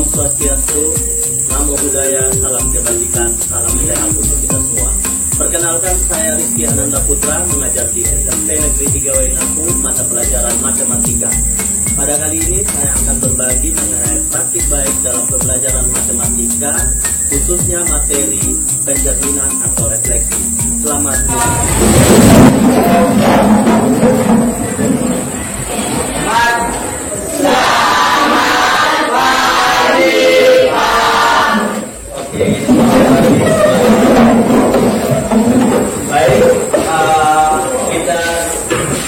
Swastiastu, Namo Buddhaya, salam kebajikan, salam sehat untuk kita semua. Perkenalkan, saya Rizky Ananda Putra, mengajar di SMP Negeri 3 Waingapu, mata pelajaran matematika. Pada kali ini saya akan berbagi mengenai praktik baik dalam pembelajaran matematika, khususnya materi pencerminan atau refleksi. Selamat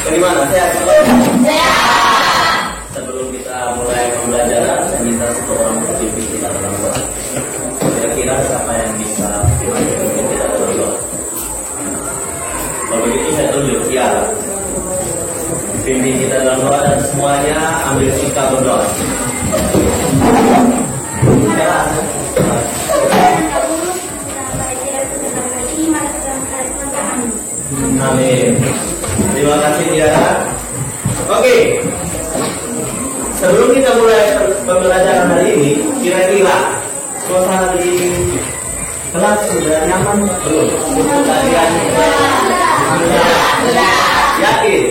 bagaimana? Sehat? Sebelum kita mulai pembelajaran, saya minta seseorang berpimpin kita dalam doa. Kira-kira siapa yang bisa berpimpin kita dalam doa? Kalau begitu saya tunjuk, ya. Pimpin kita dalam doa dan semuanya ambil sikap berdoa. Amin. Terima kasih Tiara. Oke. Sebelum kita mulai pembelajaran hari ini, kira-kira suasana di kelas sudah nyaman belum? Untuk kalian yakin?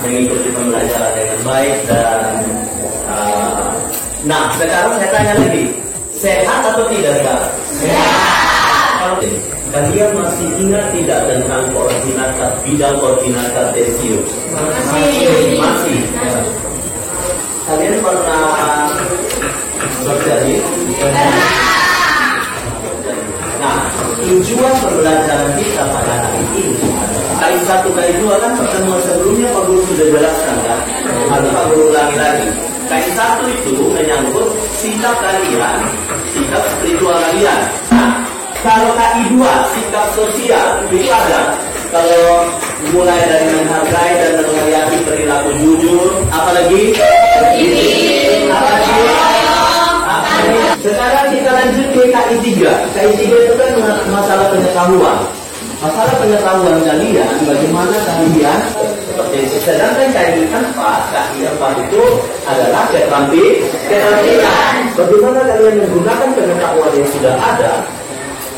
Mengikuti pembelajaran dengan baik dan nah, sekarang saya tanya lagi, sehat atau tidak sekarang? Sehat. Kalian masih ingat tidak tentang koordinat bidang koordinat kartesius? Masih. Kalian pernah berjadi? Nah, tujuan pembelajaran kita pada hari ini kali 1 kali 2 kan pertemuan sebelumnya Pak Guru sudah jelaskan kan? Atau Pak Guru ulangi lagi. Kali 1 itu menyangkut sikap kalian, sikap spiritual kalian. Nah, kalau KI 2 sikap sosial itu ada. Kalau mulai dari menghargai dan menghayati perilaku jujur, apalagi sekarang kita lanjut ke KI 3. KI 3 itu kan masalah pengetahuan. Masalah pengetahuan kalian, bagaimana kalian seperti itu. Sedangkan KI 4 itu adalah keterampilan. Bagaimana kalian menggunakan pengetahuan yang sudah ada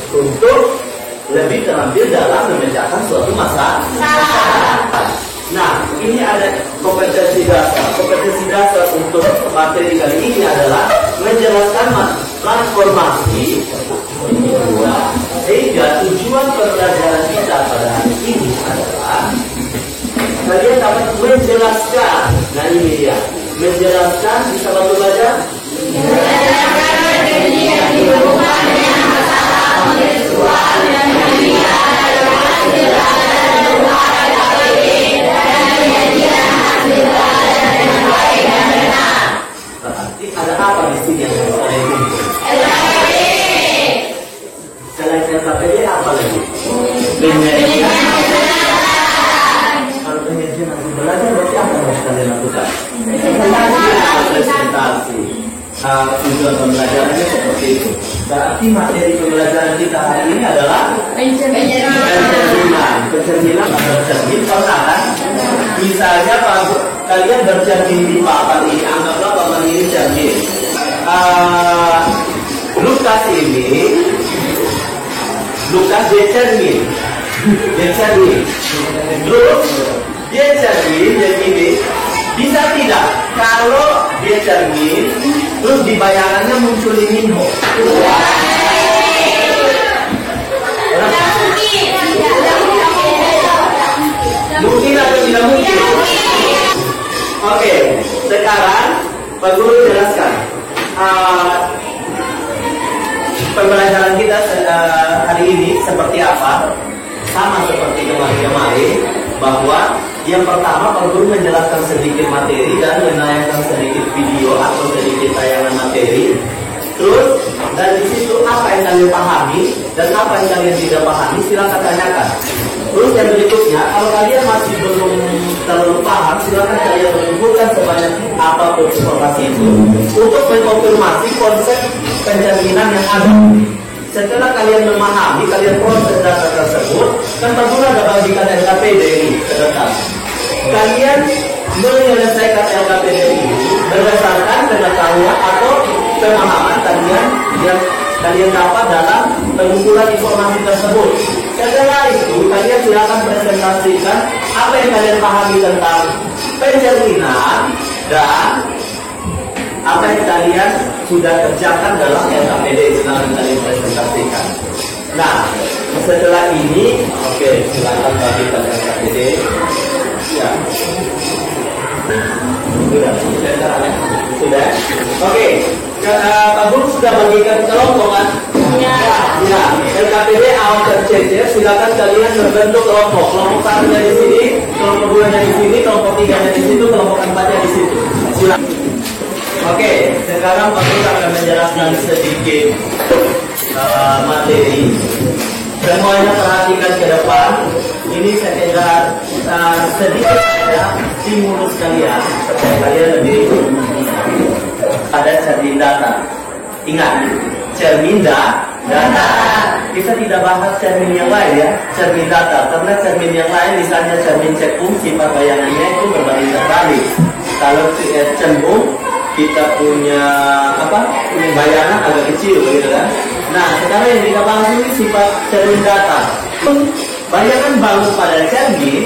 untuk lebih terampil dalam memecahkan suatu masalah. Nah, ini ada kompetensi dasar. Kompetensi dasar untuk materi kali ini adalah menjelaskan transformasi. Sehingga tujuan pembelajaran kita pada hari ini adalah kalian dapat menjelaskan. Nah, ini dia. Menjelaskan, bisa bantu baca? Ada apa di sini yang ada ini? Selain LKPD apa lagi? Kalau pengajian nanti belajar berarti apa yang harus kalian lakukan? Presentasi. Tujuan pembelajarannya seperti itu. Berarti materi pembelajaran kita hari ini adalah pencerminan. Pencerminan atau bercermin pernah kan? Misalnya kalian bercermin di papan ini, anggaplah papan ini cermin. Lukas dia cermin. Terus dia cermin begini. Bisa tidak kalau dia cermin terus di bayangannya muncul Minho? Mungkin atau tidak mungkin? Oke, sekarang Pak Guru jelaskan pembelajaran kita hari ini seperti apa. Sama seperti kemarin-kemarin, bahwa yang pertama Pak Guru menjelaskan sedikit materi dan menayangkan sedikit video atau sedikit tayangan materi. Terus dari situ apa yang kalian pahami dan apa yang kalian tidak pahami silakan tanyakan. Terus yang berikutnya, kalau kalian masih belum terlalu paham, silakan kalian mengumpulkan sebanyak apapun informasi itu untuk mengkonfirmasi konsep pencerminan yang ada. Setelah kalian memahami, kalian proses data tersebut, kan tentunya ada bagikan LKPD ini ke depan. Kalian menyelesaikan LKPD ini berdasarkan pengetahuan atau pemahaman yang kalian dapat dalam pengumpulan informasi tersebut. Setelah itu, kalian silakan presentasikan apa yang kalian pahami tentang pencerminan dan apa yang kalian sudah kerjakan dalam LKPD. Silakan kalian presentasikan. Nah, setelah ini, oke, silakan bagikan LKPD. Ya. Sudah. Oke. Pak Guru sudah bagikan kelompok kan? Ya. Ya. LKPD awal tercecer. Silakan kalian membentuk kelompok. Kelompok satunya di sini, kelompok 2-nya di sini, kelompok 3-nya di situ, kelompok 4-nya di situ. Silakan. Oke. Sekarang Pak Guru akan menjelaskan sedikit materi. Semuanya perhatikan ke depan. Ini sekedar sedikit saja stimulus kalian supaya kalian lebih ada cermin data. Ingat, cermin data. Kita tidak bahas cermin yang lain ya, cermin data. Karena cermin yang lain misalnya cermin cekung, sifat bayangannya itu berbalik terbalik. Kalau cembung kita punya punya bayangan agak kecil begitu kan. Nah, sekarang yang kita bahas ini sifat cermin data. Bayangan bangun pada cermin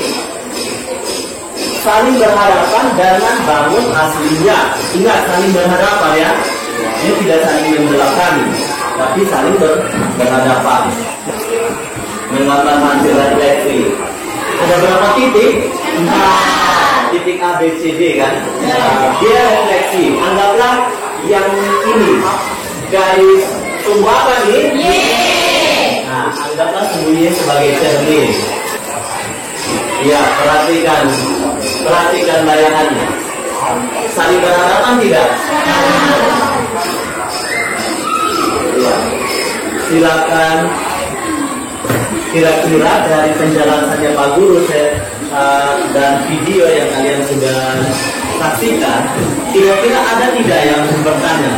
saling berhadapan dengan bangun aslinya. Ingat, saling berhadapan ya. Ini tidak saling membelakangi, tapi saling berhadapan. Menggambar hasil refleksi. Ada berapa titik? 4 titik A, B, C, D kan? Dia refleksi. Anggaplah yang ini garis sumbu apa nih? Nah, anggaplah sumbunya sebagai cermin. Ya, perhatikan bayangannya. Saling berhadapan tidak? Ya. Silakan. Kira-kira dari penjelasannya Pak Guru dan video yang kalian sudah saksikan, kira-kira ada tidak yang bertanya?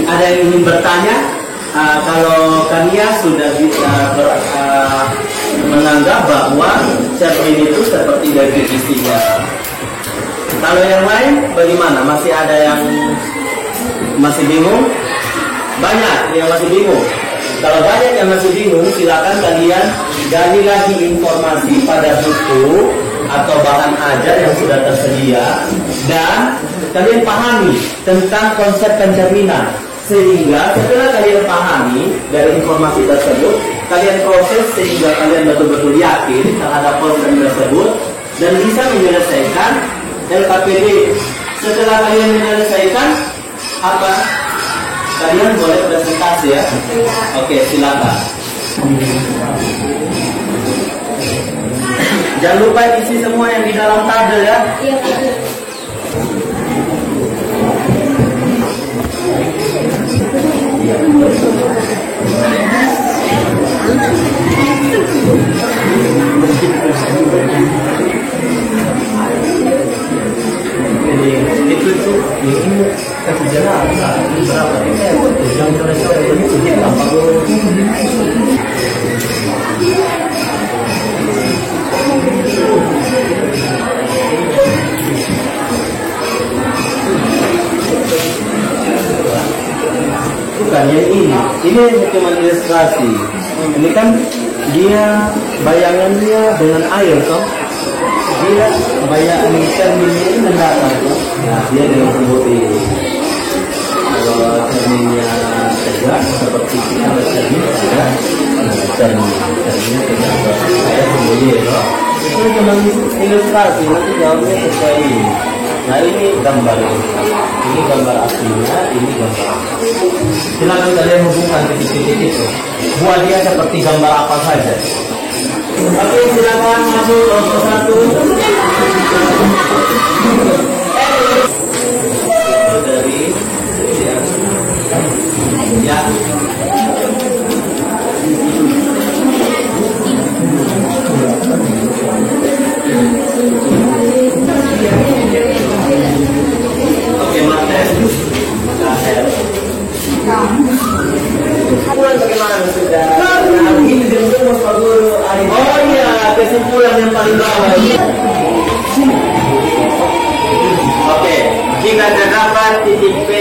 Ada yang ingin bertanya? Kalau kalian sudah bisa menganggap bahwa cermin itu seperti definisinya. Kalau yang lain bagaimana? Masih ada yang masih bingung? Banyak yang masih bingung. Kalau banyak yang masih bingung, silakan kalian gali lagi informasi pada buku atau bahan ajar yang sudah tersedia dan kalian pahami tentang konsep pencerminan. Sehingga setelah kalian pahami dari informasi tersebut, kalian proses sehingga kalian betul-betul yakin terhadap konsep tersebut dan bisa menyelesaikan LKPD. Setelah kalian menyelesaikan apa? Kalian boleh presentasi ya? Oke, silakan. Jangan lupa isi semua yang di dalam tabel ya. Iya, itu kasih jalan berapa yang sore-sore ini apa bukan yang ini cuma ilustrasi. Ini kan dia bayangannya dengan air toh. Dia bayangan cerminnya ini mendatar toh. Nah, dia dengan putih. Kalau cerminnya tegak seperti ini, ada cermin tegak, cerminnya tegak. Saya sembunyi toh. Itu cuma ilustrasi, nanti jawabnya sesuai ini. Nah, ini gambar, ini gambar aslinya, ini gambar. Silakan kalian hubungkan titik-titik itu. Buat dia seperti gambar apa saja. Oke, silakan masuk ke satu. Dari ya. Oke, Martes. Kesimpulan bagaimana sudah? Ini jemput Mas Pak Guru. Oh iya, kesimpulan yang paling bawah. dapat titik P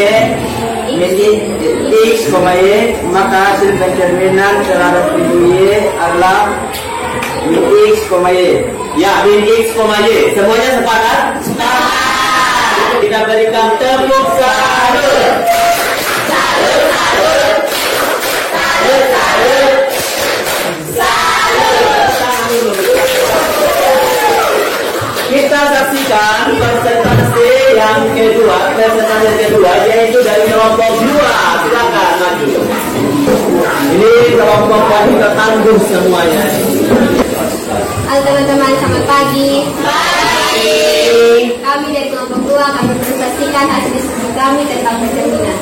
titik X, Y, maka hasil pencerminan terhadap bindo Y adalah min X, Y. Ya, min X, Y. Semuanya sepakat? Sepakat. Kita berikan tepuk salut. Salut, salut. Salut, salut. Salut. Kita saksikan presentasi yang kedua, yaitu dari kelompok 2. Silakan maju. Ini kelompok wanita tangguh semuanya. Halo teman-teman, selamat pagi. Pagi. Kami dari kelompok 2 akan mempresentasikan hasil diskusi kami tentang pencerminan.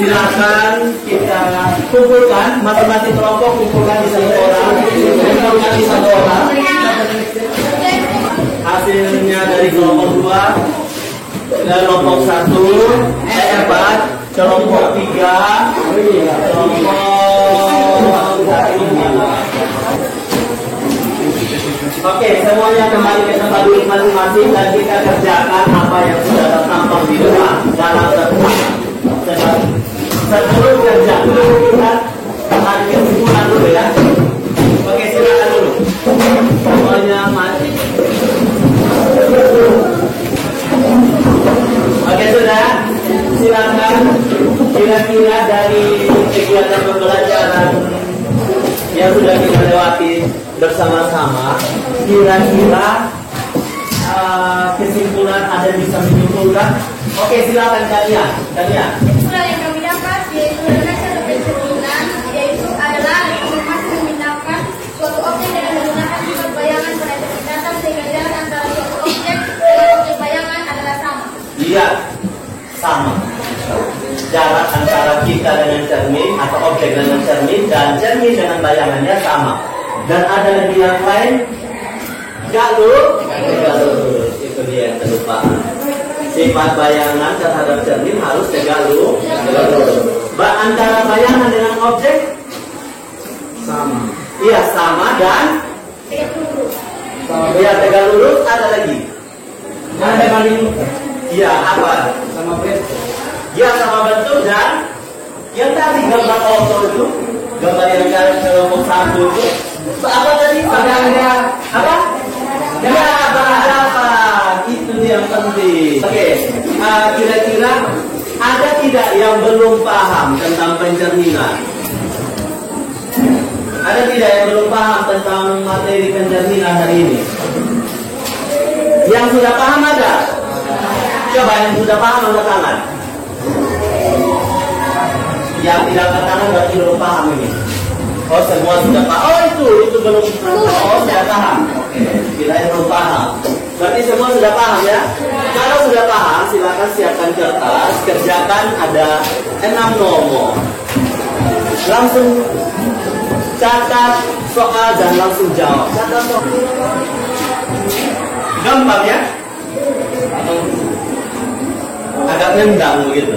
Silakan kita kumpulkan, masing-masing kelompok kumpulkan di satu orang. Hasilnya dari kelompok 2, kelompok 1, kelompok 3, Oke, semuanya kembali ke tempat duduk masing-masing dan kita kerjakan apa yang sudah tertampang di depan dalam sebelum kerja kita tarik kesimpulan dulu ya. Oke, silakan dulu. Semuanya mati. Oke, sudah. Silakan. Kira-kira dari kegiatan pembelajaran yang sudah kita lewati bersama-sama, kira-kira kesimpulan ada yang bisa menyimpulkan? Oke, silakan kalian. Kesimpulan yang kami dapat yaitu hasil pencerminan yaitu adalah informasi memindahkan suatu objek dengan menggunakan sifat bayangan pada titik datar sehingga jarak antara suatu objek dengan objek bayangan adalah sama. Iya, sama. Jarak antara kita dengan cermin atau objek dengan cermin dan cermin dengan bayangannya sama. Dan ada lagi yang lain? Galur. Itu dia yang terlupa. Sifat bayangan terhadap cermin harus tegalur. Antara bayangan dengan objek sama. Iya, sama dan iya, tegak lurus. Ada lagi? Ada paling? Iya, apa? Sama bentuk. Ya, sama bentuk dan yang tadi gambar oto itu, gambar yang dari kelompok 1 itu, apa tadi? Apa? Ya, berhadapan. Itu yang penting. Oke, kira-kira ada tidak yang belum paham tentang pencerminan? Ada tidak yang belum paham tentang materi pencerminan hari ini? Yang sudah paham ada? Coba yang sudah paham angkat tangan. Yang tidak angkat tangan berarti belum paham ini. Oh, semua sudah paham. Oh, itu belum. Oh, sudah paham. Oke, kirain belum paham. Berarti semua sudah paham ya? Kalau sudah paham, silakan siapkan kertas, kerjakan ada 6 nomor. Langsung catat soal dan langsung jawab. Catat soal. Gampang ya? Agak nendang begitu.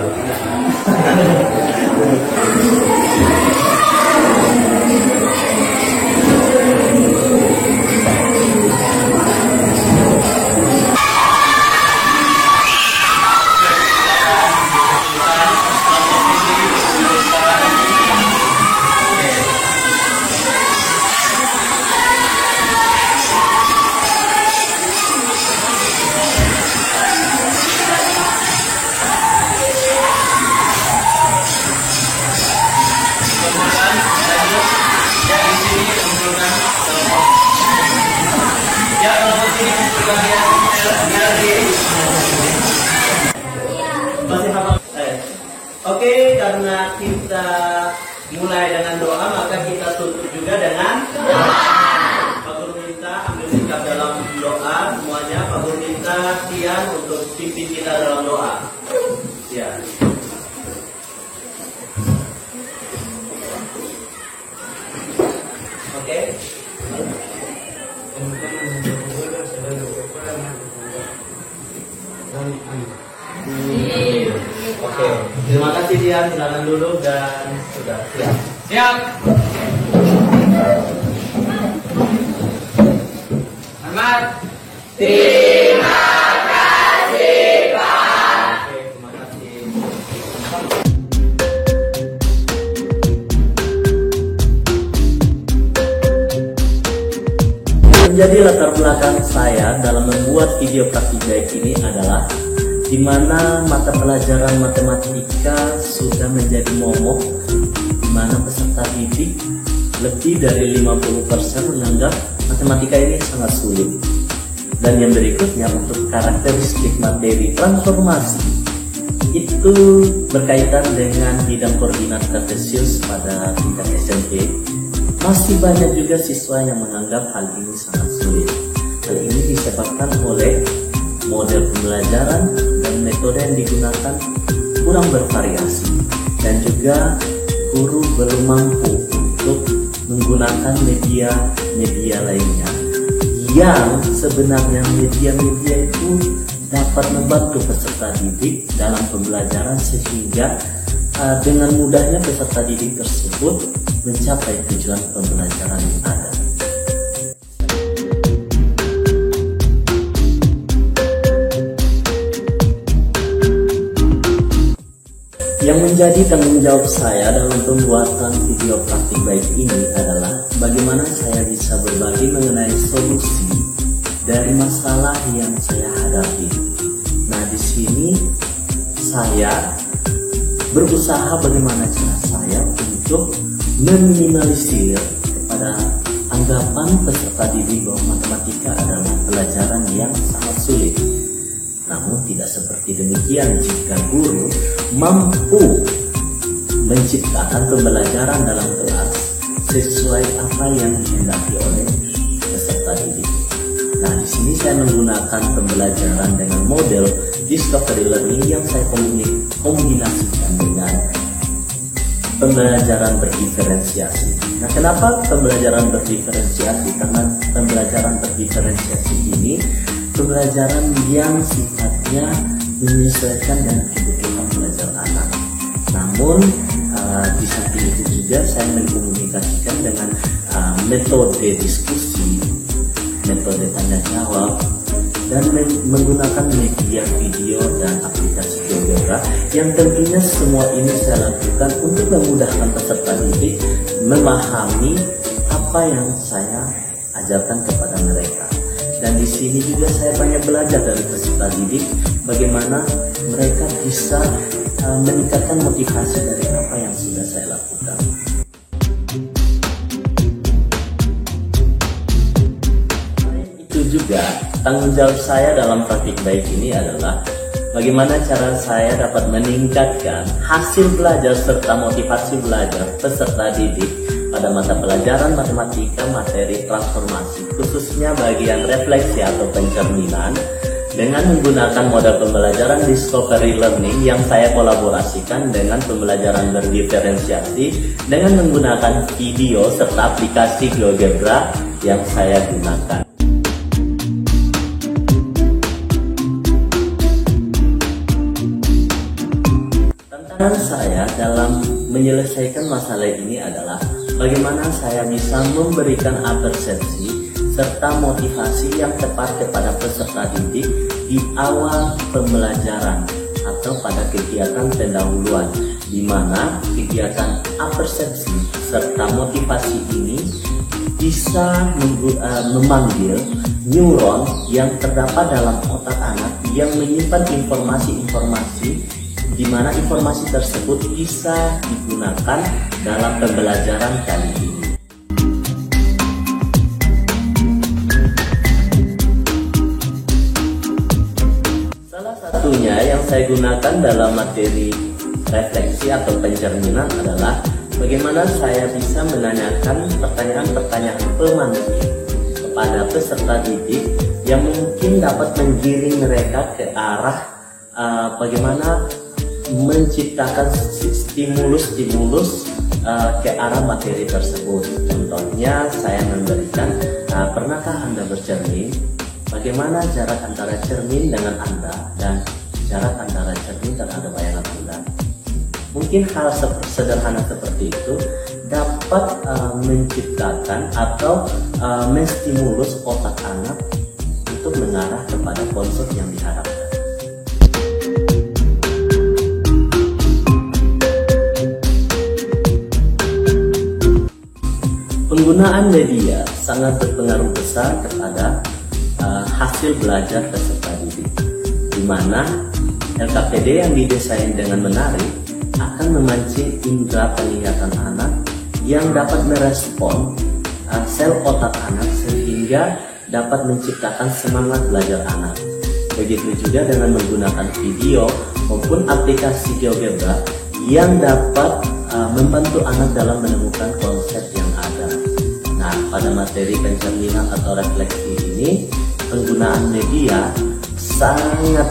Oke, karena kita mulai dengan doa, maka kita tutup juga dengan doa. Pak Guru minta ambil sikap dalam doa semuanya. Pak Guru perhatian untuk pimpin kita dalam doa. Ya. Oke. Oke. Terima kasih Dian, silakan dulu dan sudah siap. Siap. Selamat. Terima kasih Pak. Oke, terima kasih. Menjadi latar belakang saya dalam membuat video praktik baik ini adalah di mana mata pelajaran matematika sudah menjadi momok, di mana peserta didik lebih dari 50% menganggap matematika ini sangat sulit. Dan yang berikutnya untuk karakteristik materi transformasi itu berkaitan dengan bidang koordinat kartesius pada tingkat SMP. Masih banyak juga siswa yang menganggap hal ini sangat sulit. Hal ini disebabkan oleh model pembelajaran dan metode yang digunakan kurang bervariasi, dan juga guru belum mampu untuk menggunakan media lainnya yang sebenarnya media itu dapat membantu peserta didik dalam pembelajaran, sehingga dengan mudahnya peserta didik tersebut mencapai tujuan pembelajaran yang ada. Yang menjadi tanggung jawab saya dalam pembuatan video praktik baik ini adalah bagaimana saya bisa berbagi mengenai solusi dari masalah yang saya hadapi. Nah, di sini saya berusaha bagaimana cara saya untuk meminimalisir kepada anggapan peserta didik bahwa matematika adalah pelajaran yang sangat sulit. Namun tidak seperti demikian jika guru mampu menciptakan pembelajaran dalam kelas sesuai apa yang dihendaki oleh peserta didik. Nah, di sini saya menggunakan pembelajaran dengan model discovery learning yang saya kombinasikan dengan pembelajaran berdiferensiasi. Nah, kenapa pembelajaran berdiferensiasi? Karena pembelajaran berdiferensiasi ini pembelajaran yang sifatnya menyesuaikan dengan kebutuhan belajar anak. Namun di samping itu juga saya mengkomunikasikan dengan metode diskusi, metode tanya jawab, dan menggunakan media video dan aplikasi GeoGebra yang tentunya semua ini saya lakukan untuk memudahkan peserta didik memahami apa yang saya ajarkan kepada mereka. Dan di sini juga saya banyak belajar dari peserta didik bagaimana mereka bisa meningkatkan motivasi dari apa yang sudah saya lakukan. Itu juga tanggung jawab saya dalam praktik baik ini adalah bagaimana cara saya dapat meningkatkan hasil belajar serta motivasi belajar peserta didik pada mata pelajaran matematika materi transformasi, khususnya bagian refleksi atau pencerminan, dengan menggunakan model pembelajaran discovery learning yang saya kolaborasikan dengan pembelajaran berdiferensiasi dengan menggunakan video serta aplikasi GeoGebra yang saya gunakan. Tantangan saya dalam menyelesaikan masalah ini adalah bagaimana saya bisa memberikan persepsi serta motivasi yang tepat kepada peserta didik di awal pembelajaran atau pada kegiatan pendahuluan, di mana kegiatan persepsi serta motivasi ini bisa memanggil neuron yang terdapat dalam otak anak yang menyimpan informasi-informasi di mana informasi tersebut bisa digunakan dalam pembelajaran kali ini. Salah satunya yang saya gunakan dalam materi refleksi atau pencerminan adalah bagaimana saya bisa menanyakan pertanyaan-pertanyaan pemantik kepada peserta didik yang mungkin dapat menggiring mereka ke arah bagaimana menciptakan stimulus-stimulus ke arah materi tersebut. Contohnya saya memberikan, pernahkah Anda bercermin? Bagaimana jarak antara cermin dengan Anda dan jarak antara cermin terhadap bayangan Anda? Mungkin hal sederhana seperti itu dapat menciptakan atau menstimulus otak anak untuk mengarah kepada konsep yang diharapkan. Penggunaan media sangat berpengaruh besar kepada hasil belajar peserta didik, di mana LKPD yang didesain dengan menarik akan memancing indera penglihatan anak yang dapat merespon sel otak anak sehingga dapat menciptakan semangat belajar anak. Begitu juga dengan menggunakan video maupun aplikasi GeoGebra yang dapat membantu anak dalam menemukan konsep yang ada. Nah, pada materi pencerminan atau refleksi ini, penggunaan media sangat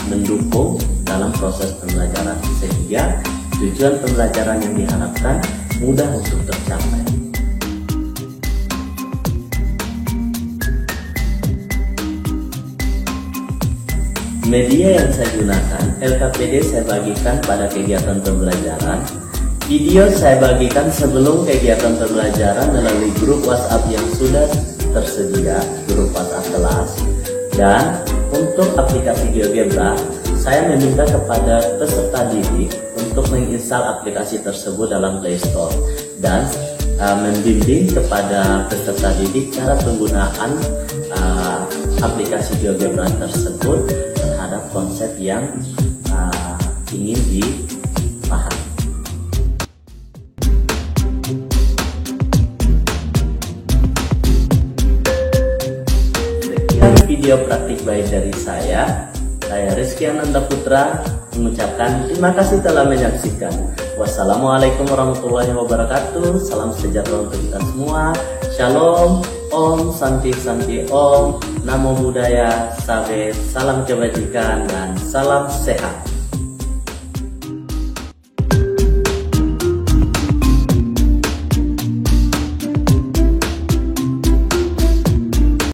mendukung dalam proses pembelajaran sehingga tujuan pembelajaran yang diharapkan mudah untuk tercapai. Media yang saya gunakan, LKPD saya bagikan pada kegiatan pembelajaran. Video saya bagikan sebelum kegiatan pembelajaran melalui grup WhatsApp yang sudah tersedia, grup WhatsApp kelas. Dan untuk aplikasi GeoGebra, saya meminta kepada peserta didik untuk menginstal aplikasi tersebut dalam Play Store dan membimbing kepada peserta didik cara penggunaan aplikasi GeoGebra tersebut terhadap konsep yang ingin dipahami. Video praktik baik dari saya Rizky Ananda Putra mengucapkan terima kasih telah menyaksikan. Wassalamualaikum warahmatullahi wabarakatuh. Salam sejahtera untuk kita semua. Shalom, Om, Santi Santi Om, Namo Buddhaya, Sabe, salam kebajikan dan salam sehat.